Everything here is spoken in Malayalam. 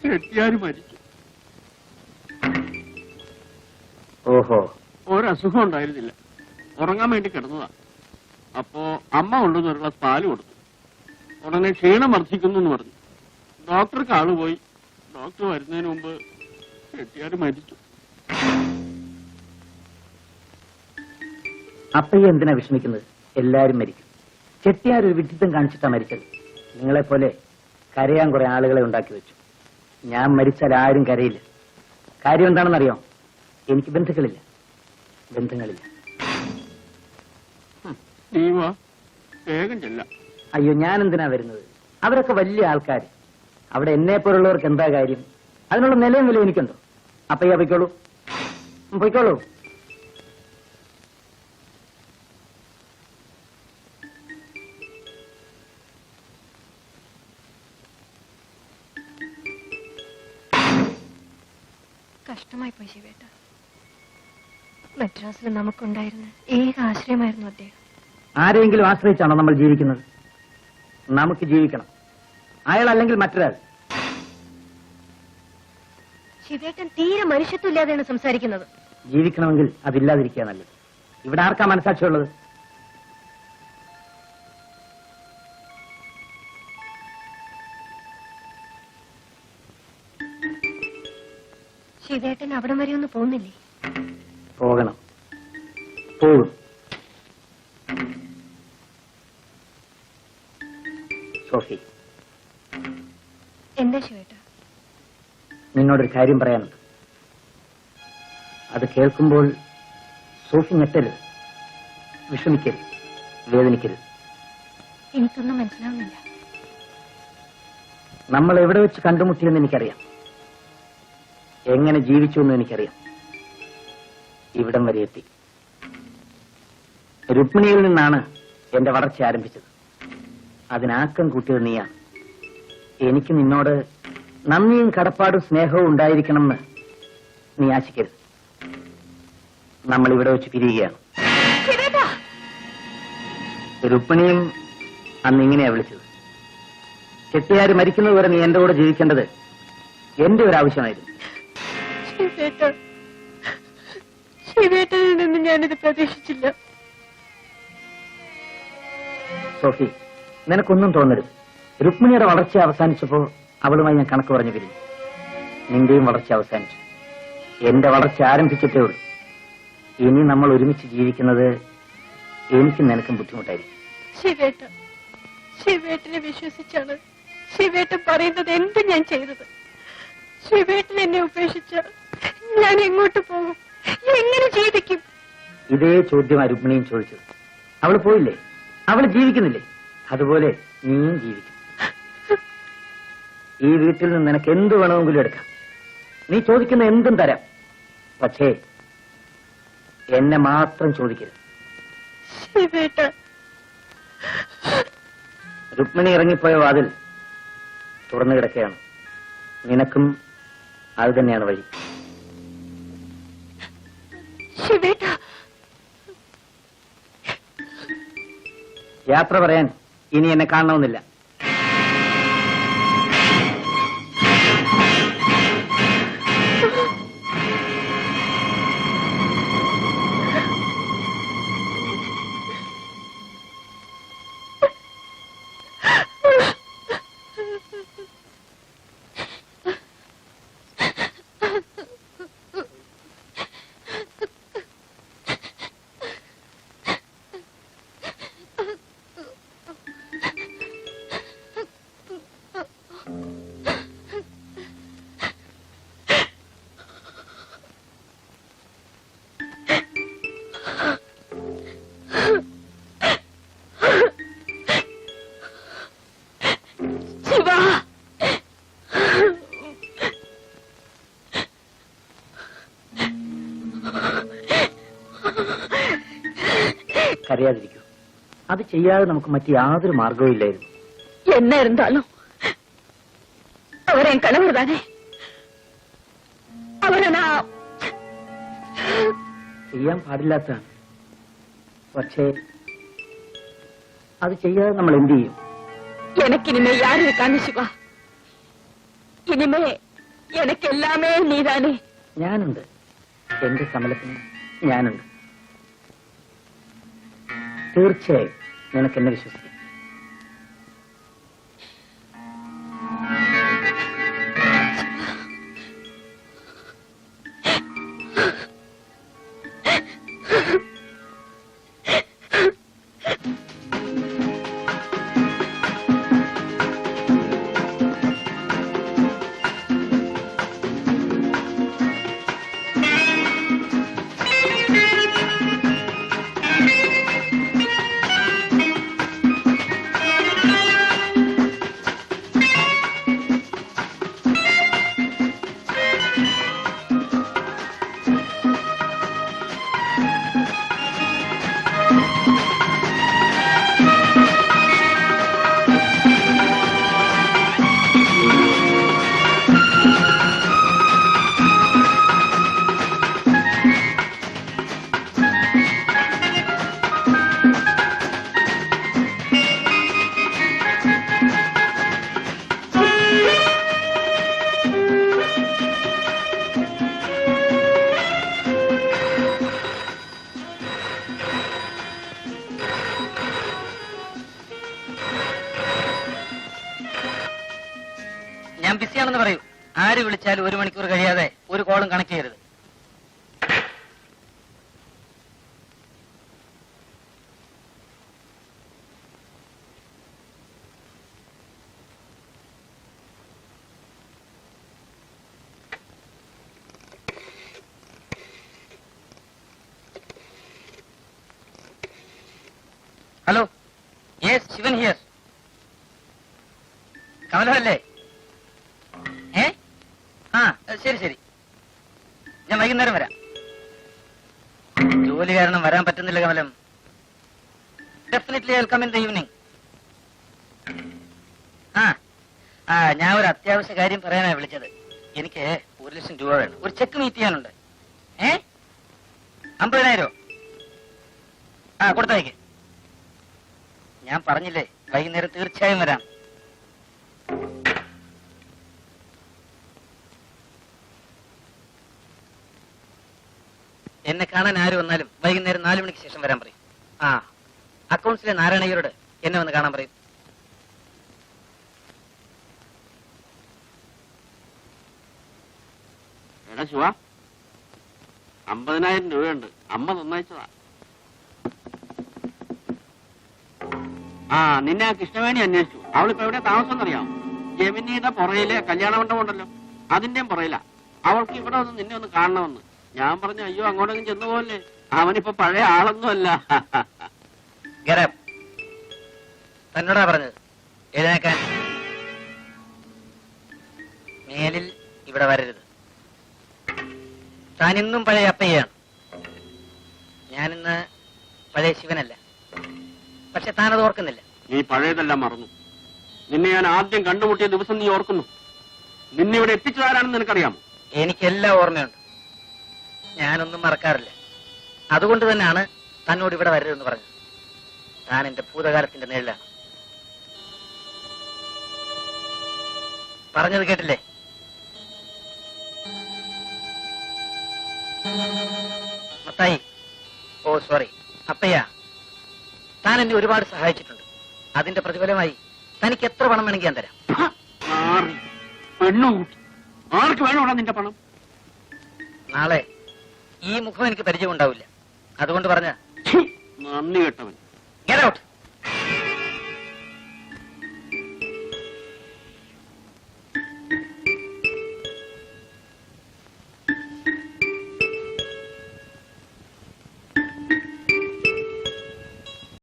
ചെട്ടിയാര് മരിച്ചു. ഓഹോ. ഒരസുഖം ഉണ്ടായിരുന്നില്ല, ഉറങ്ങാൻ വേണ്ടി കിടന്നതാ. അപ്പോ അമ്മ കൊണ്ടുവന്ന് ഒരു ഗ്ലാസ് പാല് കൊടുത്തു. ഉടനെ ക്ഷീണം വർദ്ധിക്കുന്നു എന്ന് പറഞ്ഞു. ഡോക്ടർക്ക് ആള് പോയി. ഡോക്ടർ വരുന്നതിന് മുമ്പ് ചെട്ടിയാര് മരിച്ചു. അപ്പയ്യ എന്തിനാ വിഷമിക്കുന്നത്? എല്ലാരും മരിക്കും. ചെട്ടിയാർ ഒരു വിഡിത്തം കാണിച്ചിട്ടാ മരിച്ചത്. നിങ്ങളെപ്പോലെ കരയാൻ കുറെ ആളുകളെ ഉണ്ടാക്കി വെച്ചു. ഞാൻ മരിച്ചാൽ ആരും കരയില്ല. കാര്യം എന്താണെന്നറിയോ? എനിക്ക് ബന്ധുക്കളില്ല. വേഗം ചെല്ല. അയ്യോ, ഞാൻ എന്തിനാ വരുന്നത്? അവരൊക്കെ വലിയ ആൾക്കാർ. അവിടെ എന്നെ പോലുള്ളവർക്ക് എന്താ കാര്യം? അതിനുള്ള നിലയും വില എനിക്കുണ്ടോ? അപ്പയ്യ പൊയ്ക്കോളൂ, പൊയ്ക്കോളൂ. കഷ്ടമായി പോയി ശിവേട്ട. മദ്രാസിൽ നമുക്കുണ്ടായിരുന്ന ഏക ആശ്രയമായിരുന്നു അദ്ദേഹം. ആരെങ്കിലും ആശ്രയിച്ചാണോ നമ്മൾ ജീവിക്കുന്നത്? നമുക്ക് ജീവിക്കണം, അയാൾ അല്ലെങ്കിൽ മറ്റൊരാൾ. ശിവേട്ടൻ തീരെ മനുഷ്യത്വമില്ലാതെയാണ് സംസാരിക്കുന്നത്. ജീവിക്കണമെങ്കിൽ അതില്ലാതിരിക്കുക നല്ലത്. ഇവിടെ ആർക്കാ മനസാക്ഷിയുള്ളത്? ശിവേട്ടൻ അവിടം വരെ ഒന്ന് പോകുന്നില്ലേ? പോകണം, പോകും. സോഫി, എന്താ ശിവേട്ട? നിന്നോടൊരു കാര്യം പറയാനുണ്ട്. അത് കേൾക്കുമ്പോൾ സോഫി ഞെട്ടരുത്, വിഷമിക്കരുത്, വേദനിക്കരുത്. എനിക്കൊന്നും മനസ്സിലാവുന്നില്ല. നമ്മൾ എവിടെ വെച്ച് കണ്ടുമുട്ടിയെന്ന് എനിക്കറിയാം, എങ്ങനെ ജീവിച്ചു എന്ന് എനിക്കറിയാം. ഇവിടം വരെ എത്തി. രുക്മിണിയിൽ നിന്നാണ് എന്റെ വളർച്ച ആരംഭിച്ചത്. അതിനാക്കം കൂട്ടിയത് നീയാണ്. എനിക്ക് നിന്നോട് നന്ദിയും കടപ്പാടും സ്നേഹവും ഉണ്ടായിരിക്കണമെന്ന് നീ ആശിക്കരുത്. നമ്മൾ ഇവിടെ വെച്ച് പിരിയുകയാണ്. രുക്മിണിയും അന്ന് ഇങ്ങനെയാ വിളിച്ചത്. ചെട്ടിയാര് മരിക്കുന്നതുവരെ നീ എന്റെ കൂടെ ജീവിക്കേണ്ടത് എന്റെ ഒരു ആവശ്യമായിരുന്നു. ശിവേട്ടനിൽ നിന്ന് ഞാനിത് പ്രതീക്ഷിച്ചില്ല. സോഫി, നിനക്കൊന്നും തോന്നരുത്. രുക്മിണിയുടെ വളർച്ച അവസാനിച്ചപ്പോ അവളുമായി ഞാൻ കണക്ക് പറഞ്ഞു പിരിഞ്ഞു. നിന്റെയും വളർച്ച അവസാനിച്ചു. എന്റെ വളർച്ച ആരംഭിച്ചിട്ടേ ഉള്ളൂ. ഇനി നമ്മൾ ഒരുമിച്ച് ജീവിക്കുന്നത് എനിക്കും നിനക്കും ബുദ്ധിമുട്ടായിരിക്കും. ശിവേട്ടനെ വിശ്വസിച്ചാണ് ശിവേട്ടൻ പറയുന്നത് എന്തും ഞാൻ ചെയ്തത്. ശിവേട്ടൻ എന്നെ ഉപേക്ഷിച്ച ഞാൻ എങ്ങോട്ട് പോകും? എങ്ങനെ ജീവിക്കും? ഇതേ ചോദ്യമാണ് രുക്മിണിയും ചോദിച്ചത്. അവള് പോയില്ലേ? അവള് ജീവിക്കുന്നില്ലേ? അതുപോലെ നീയും ജീവിക്കും. ഈ വീട്ടിൽ നിന്ന് നിനക്ക് എന്ത് വേണമെങ്കിലും എടുക്കാം. നീ ചോദിക്കുന്ന എന്തും തരാം. പക്ഷേ എന്നെ മാത്രം ചോദിക്കരുത്. രുക്മിണി ഇറങ്ങിപ്പോയ വാതിൽ തുറന്നു കിടക്കുകയാണ്. നിനക്കും അത് തന്നെയാണ് വഴി. യാത്ര പറയാൻ ഇനി എന്നെ കാണണമെന്നില്ല. കരയാതിരിക്കൂ. അത് ചെയ്യാതെ നമുക്ക് മറ്റു യാതൊരു മാർഗവും ഇല്ലായിരുന്നു. என்ன இருந்தாலும் அவர் என் கணவர் தானே. அவரை நான் ചെയ്യാൻ പാടില്ലാത്തതാണ്. പക്ഷേ അത് ചെയ്യാതെ നമ്മൾ എന്ത് ചെയ്യും? எனக்கு இனிமே யாரு இருக்காங்க சிவா? இனிமே எனக்கு எல்லாமே நீதானே. ഞാനുണ്ട്, എന്റെ കമലത്തിന് ഞാനുണ്ട്. തീർച്ചയായും നിനക്ക് എന്നെ വിശ്വസിക്കാം. ഞാൻ ബിസിയാണെന്ന് പറയൂ. ആര് വിളിച്ചാലും 1 മണിക്കൂർ കഴിയാതെ ഒരു കോളും കണക്ട് ചെയ്യരുത്. Hello, yes, Shivan here. കമലല്ലേ? ശരി ശരി, ഞാൻ വൈകുന്നേരം വരാം. ജോലി കാരണം വരാൻ പറ്റുന്നില്ല Kamalam. Definitely I will come in the evening. ഞാൻ ഒരു അത്യാവശ്യ കാര്യം പറയാനാണ് വിളിച്ചത്. എനിക്ക് 1 ലക്ഷം രൂപ വേണം. ഒരു ചെക്ക് മീറ്റ് ചെയ്യാനുണ്ട്. 50,000 കൊടുത്തയക്ക്. ഞാൻ പറഞ്ഞില്ലേ, വൈകുന്നേരം തീർച്ചയായും വരാം. എന്നെ കാണാൻ ആര് വന്നാലും വൈകുന്നേരം 4 മണിക്ക് ശേഷം വരാൻ പറയും. അക്കൗണ്ട്സിലെ നാരായണയ്യരോട് എന്നെ വന്ന് കാണാൻ പറയും. എടാ ശിവ, 50,000 രൂപയുണ്ട്. അമ്മ തന്നയച്ചതാ. നിന്നെ ആ കൃഷ്ണവേണി അന്വേഷിച്ചു. അവളിപ്പോ എവിടെ താമസം അറിയാം? ജെമിനിയുടെ പുറയിലെ കല്യാണ മണ്ഡപം ഉണ്ടല്ലോ, അതിന്റെയും പുറയില. അവൾക്ക് ഇവിടെ വന്ന് നിന്നെ ഒന്ന് കാണണമെന്ന്. ഞാൻ പറഞ്ഞു, അയ്യോ അങ്ങോട്ടെങ്കിലും ചെന്നു പോലെ, അവനിപ്പോ പഴയ ആളൊന്നുമല്ല. തന്നോടാ പറഞ്ഞത് എഴുന്നേക്കാൻ. മേലിൽ ഇവിടെ വരരുത്. താനിന്നും പഴയ അപ്പയ്യാണ്. ഞാനിന്ന് പഴയ ശിവനല്ല. പക്ഷെ താനത് ഓർക്കുന്നില്ല. നീ പഴയതെല്ലാം മറന്നു. നിന്നെ ഞാൻ ആദ്യം കണ്ടുമുട്ടിയ ദിവസം നീ ഓർക്കുന്നു. നിന്നെ ഇവിടെ എത്തിച്ചതാരാണെന്ന് നിനക്കറിയാമോ? എനിക്കെല്ലാം ഓർമ്മയുണ്ട്. ഞാനൊന്നും മറക്കാറില്ല. അതുകൊണ്ട് തന്നെയാണ് തന്നോട് ഇവിടെ വരരുതെന്ന് പറഞ്ഞത്. താൻ എന്റെ ഭൂതകാലത്തിന്റെ നിഴലാണ്. പറഞ്ഞത് കേട്ടില്ലേ? മത്തായി, സോറി, അപ്പയ്യ, താൻ എന്നെ ഒരുപാട് സഹായിച്ചിട്ടുണ്ട്. അതിന്റെ പ്രതിഫലമായി തനിക്ക് എത്ര പണം വേണമെങ്കിൽ ഞാൻ തരാം. പെണ്ണുകൂട്ടി ആർക്ക് വേണോടാ നിന്റെ പണം? നാളെ ഈ മുഖം എനിക്ക് പരിചയം ഉണ്ടാവില്ല. അതുകൊണ്ട് പറഞ്ഞ നന്ദി കേട്ടവൻ. Get out.